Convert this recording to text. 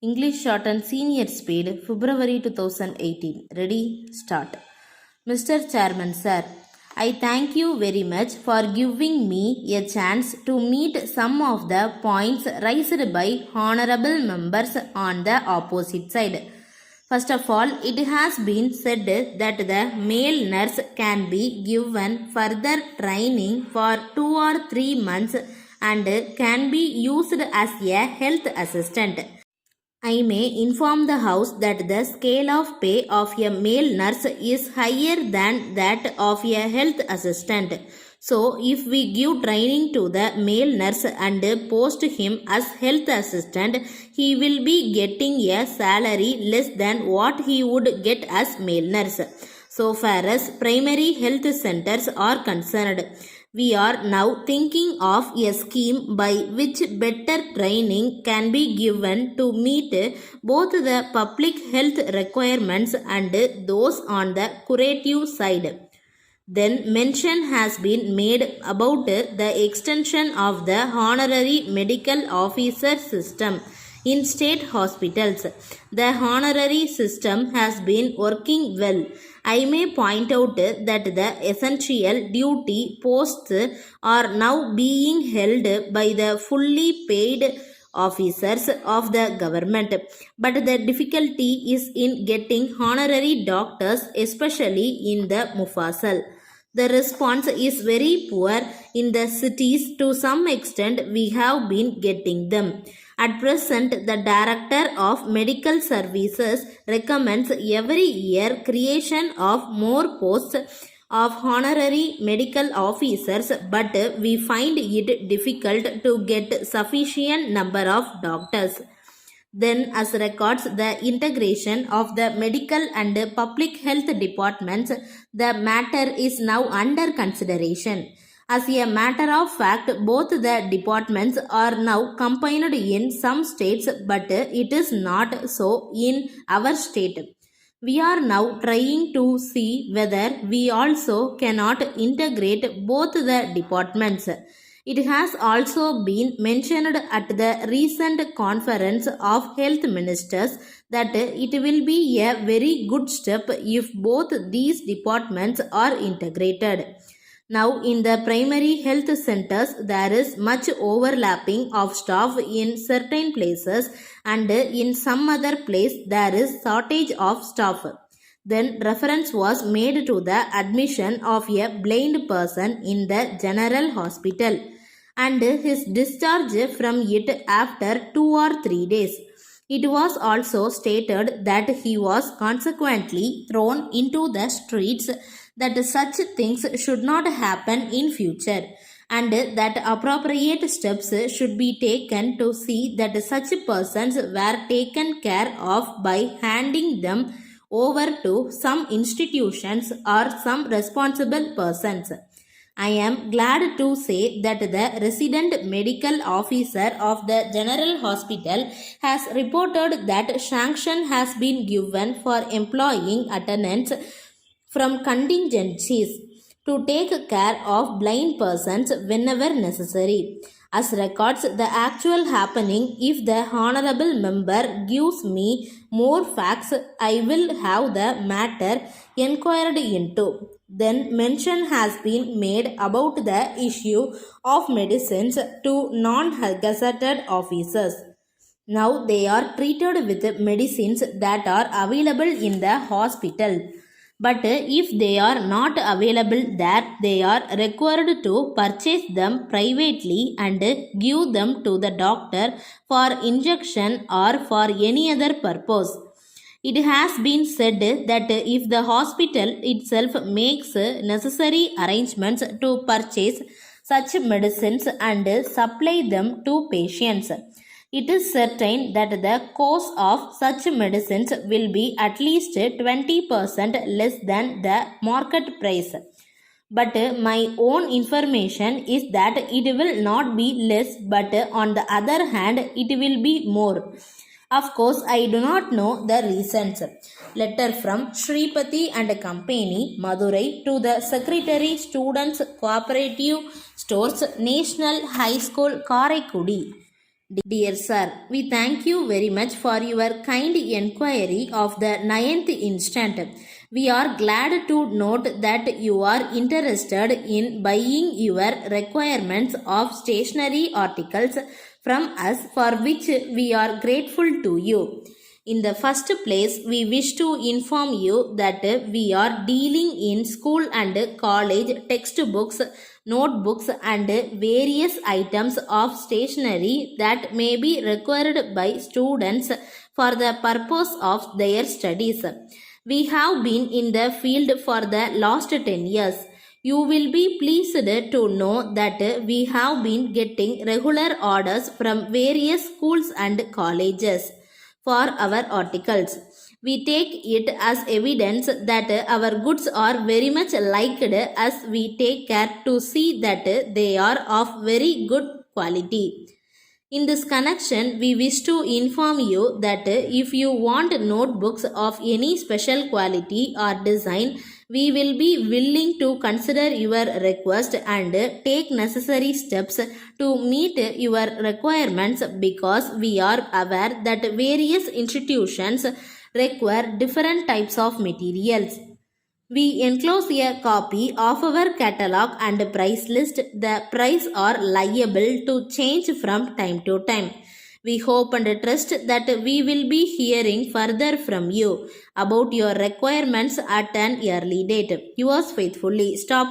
English Shorthand Senior Speed, February 2018. Ready? Start. Mr. Chairman, Sir, I thank you very much for giving me a chance to meet some of the points raised by honorable members on the opposite side. First of all, it has been said that the male nurse can be given further training for 2 or 3 months and can be used as a health assistant. I may inform the House that the scale of pay of a male nurse is higher than that of a health assistant. So, if we give training to the male nurse and post him as health assistant, he will be getting a salary less than what he would get as male nurse. So far as primary health centers are concerned, we are now thinking of a scheme by which better training can be given to meet both the public health requirements and those on the curative side. Then mention has been made about the extension of the honorary medical officer system in state hospitals. The honorary system has been working well. I may point out that the essential duty posts are now being held by the fully paid officers of the government, but the difficulty is in getting honorary doctors, especially in the Mufassal. The response is very poor in the cities. To some extent, we have been getting them. At present, the Director of Medical Services recommends every year creation of more posts of honorary medical officers, but we find it difficult to get sufficient number of doctors. Then, as regards the integration of the medical and public health departments, the matter is now under consideration. As a matter of fact, both the departments are now combined in some states, but it is not so in our state. We are now trying to see whether we also cannot integrate both the departments. It has also been mentioned at the recent conference of health ministers that it will be a very good step if both these departments are integrated. Now, in the primary health centers, there is much overlapping of staff in certain places, and in some other place there is shortage of staff. Then reference was made to the admission of a blind person in the general hospital and his discharge from it after 2 or 3 days. It was also stated that he was consequently thrown into the streets, that such things should not happen in future, and that appropriate steps should be taken to see that such persons were taken care of by handing them over to some institutions or some responsible persons. I am glad to say that the resident medical officer of the General Hospital has reported that sanction has been given for employing attendants from contingencies to take care of blind persons whenever necessary. As regards the actual happening, if the honorable member gives me more facts, I will have the matter inquired into. Then mention has been made about the issue of medicines to non-gazetted officers. Now they are treated with medicines that are available in the hospital. But if they are not available there, they are required to purchase them privately and give them to the doctor for injection or for any other purpose. It has been said that if the hospital itself makes necessary arrangements to purchase such medicines and supply them to patients, it is certain that the cost of such medicines will be at least 20% less than the market price. But my own information is that it will not be less, but on the other hand, it will be more. Of course, I do not know the reasons. Letter from Shripati and Company, Madurai, to the Secretary, Students Cooperative Stores, National High School, Karaikudi. Dear sir, we thank you very much for your kind enquiry of the ninth instant. We are glad to note that you are interested in buying your requirements of stationery articles from us, for which we are grateful to you. In the first place, we wish to inform you that we are dealing in school and college textbooks, notebooks, and various items of stationery that may be required by students for the purpose of their studies. We have been in the field for the last 10 years. You will be pleased to know that we have been getting regular orders from various schools and colleges for our articles. We take it as evidence that our goods are very much liked, as we take care to see that they are of very good quality. In this connection, we wish to inform you that if you want notebooks of any special quality or design, we will be willing to consider your request and take necessary steps to meet your requirements, because we are aware that various institutions require different types of materials. We enclose a copy of our catalog and price list. The price are liable to change from time to time. We hope and trust that we will be hearing further from you about your requirements at an early date. Yours faithfully. Stop.